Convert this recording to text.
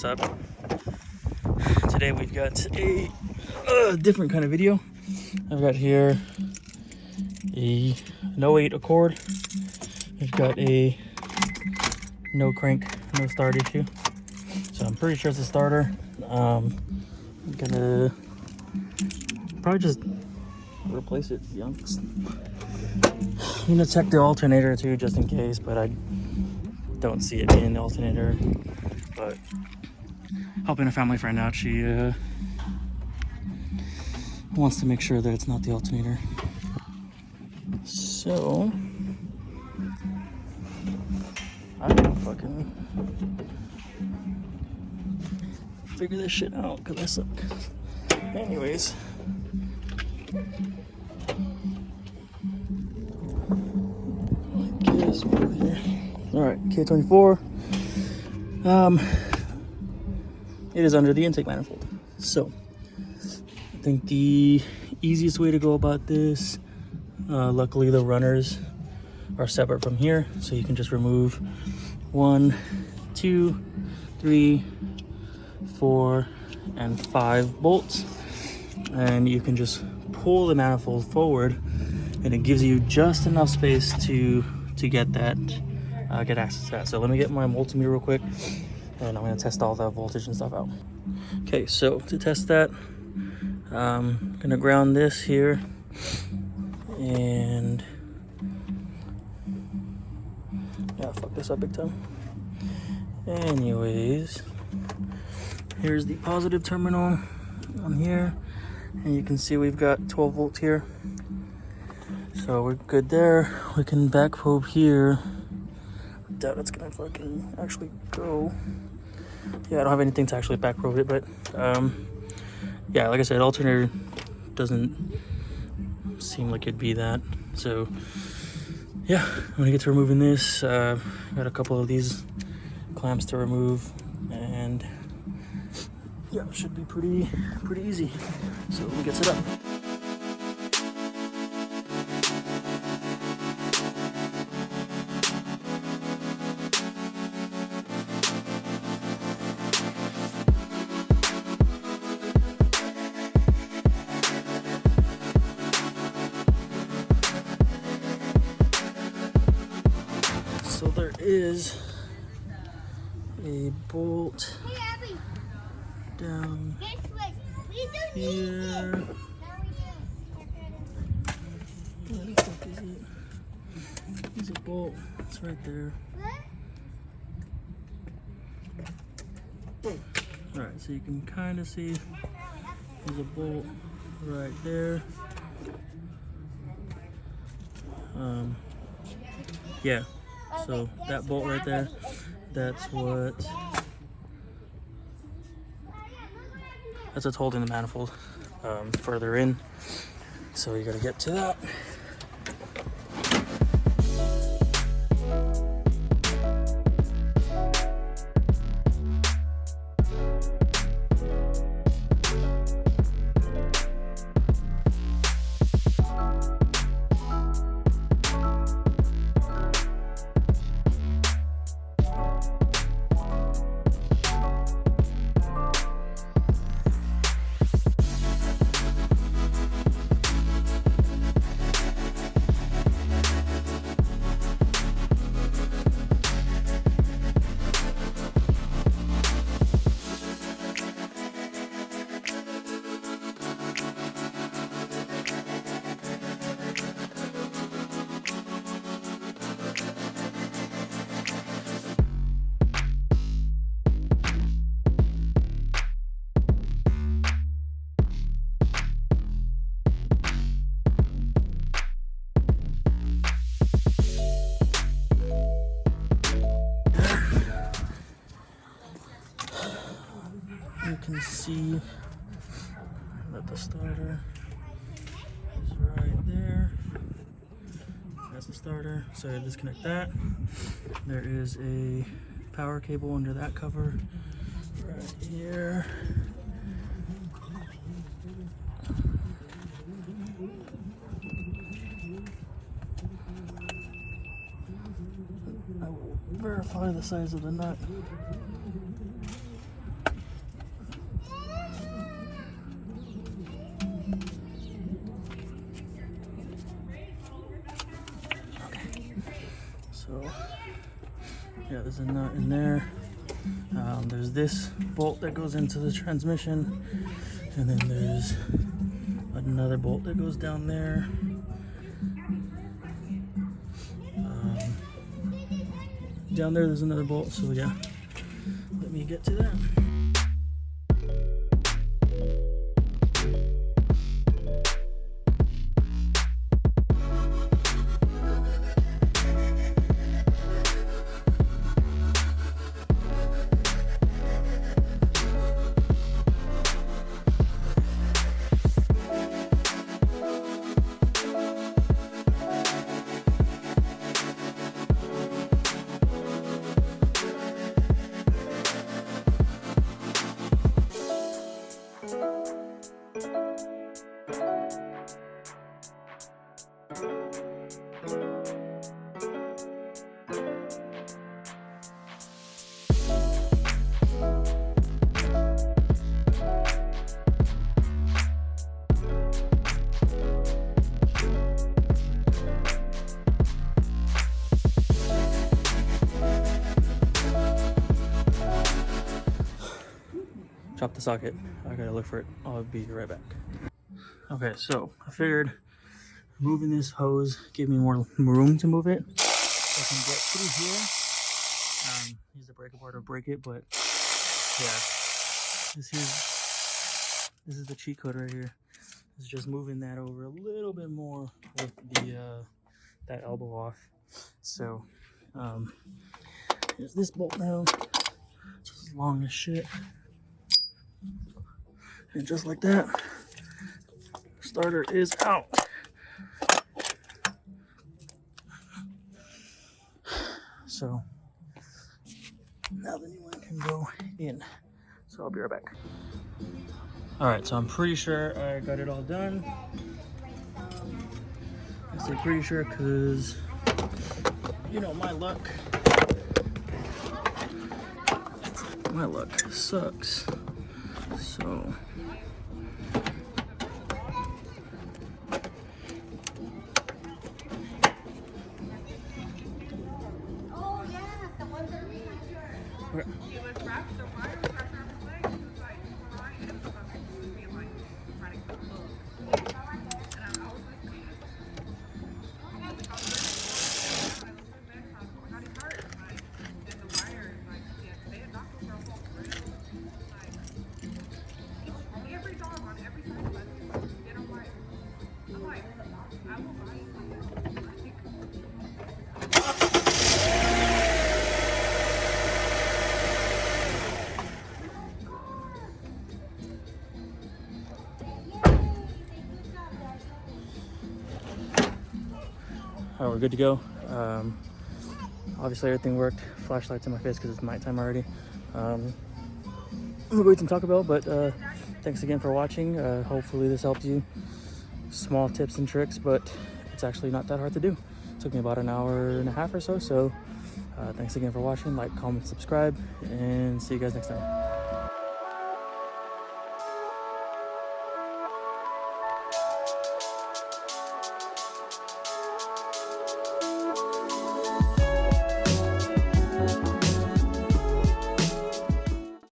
what's up? Today we've got a different kind of video. I've got here a no 8 Accord. We've got a no crank, no start issue. So I'm pretty sure it's a starter. I'm gonna probably just replace it, to be honest. I'm gonna check the alternator too, just in case, but I don't see it being the alternator. But helping a family friend out, she wants to make sure that it's not the alternator. So I can fucking figure this shit out because I suck. Anyways, I guess we're over here. All right, K24. It is under the intake manifold. So I think the easiest way to go about this, luckily the runners are separate from here, so you can just remove 1, 2, 3, 4, and 5 bolts, and you can just pull the manifold forward, and it gives you just enough space to get that, get access to that. So let me get my multimeter real quick, and I'm gonna test all the voltage and stuff out. Okay, so to test that, I'm gonna ground this here, and yeah, fuck this up big time. Anyways, here's the positive terminal on here, and you can see we've got 12 volts here. So we're good there. We can back probe here. I doubt it's gonna fucking actually go. Yeah, I don't have anything to actually back probe it, but yeah, like I said, alternator doesn't seem like it'd be that. So yeah, I'm gonna get to removing this. Got a couple of these clamps to remove, and yeah, it should be pretty easy. So let me get set up. So there is a bolt down here. Where the fuck is it? There's a bolt. It's right there. Alright, so you can kind of see there's a bolt right there. Yeah. So that bolt right there, that's what's holding the manifold further in. So you gotta get to that. You can see that the starter is right there. That's the starter. So I disconnect that. There is a power cable under that cover right here. I will verify the size of the nut. There's a nut in there. There's this bolt that goes into the transmission, and then there's another bolt that goes down there. Down there's another bolt, so yeah, let me get to that. Drop the socket. I gotta look for it. I'll be right back. Okay, so I figured moving this hose gave me more room to move it. So I can get through here. Use the breaker bar to break it, but yeah, this is the cheat code right here. It's just moving that over a little bit more with the that elbow off. So here's this bolt now. It's as long as shit. And just like that, starter is out. So now the new one can go in. So I'll be right back. All right, so I'm pretty sure I got it all done. I say pretty sure because, you know, my luck sucks. So all right, we're good to go. Obviously everything worked. Flashlights in my face because it's nighttime already. I'm gonna go eat some Taco Bell, but thanks again for watching. Hopefully this helped you. Small tips and tricks, but it's actually not that hard to do. It took me about an hour and a half or so. So thanks again for watching. Like, comment, subscribe, and see you guys next time.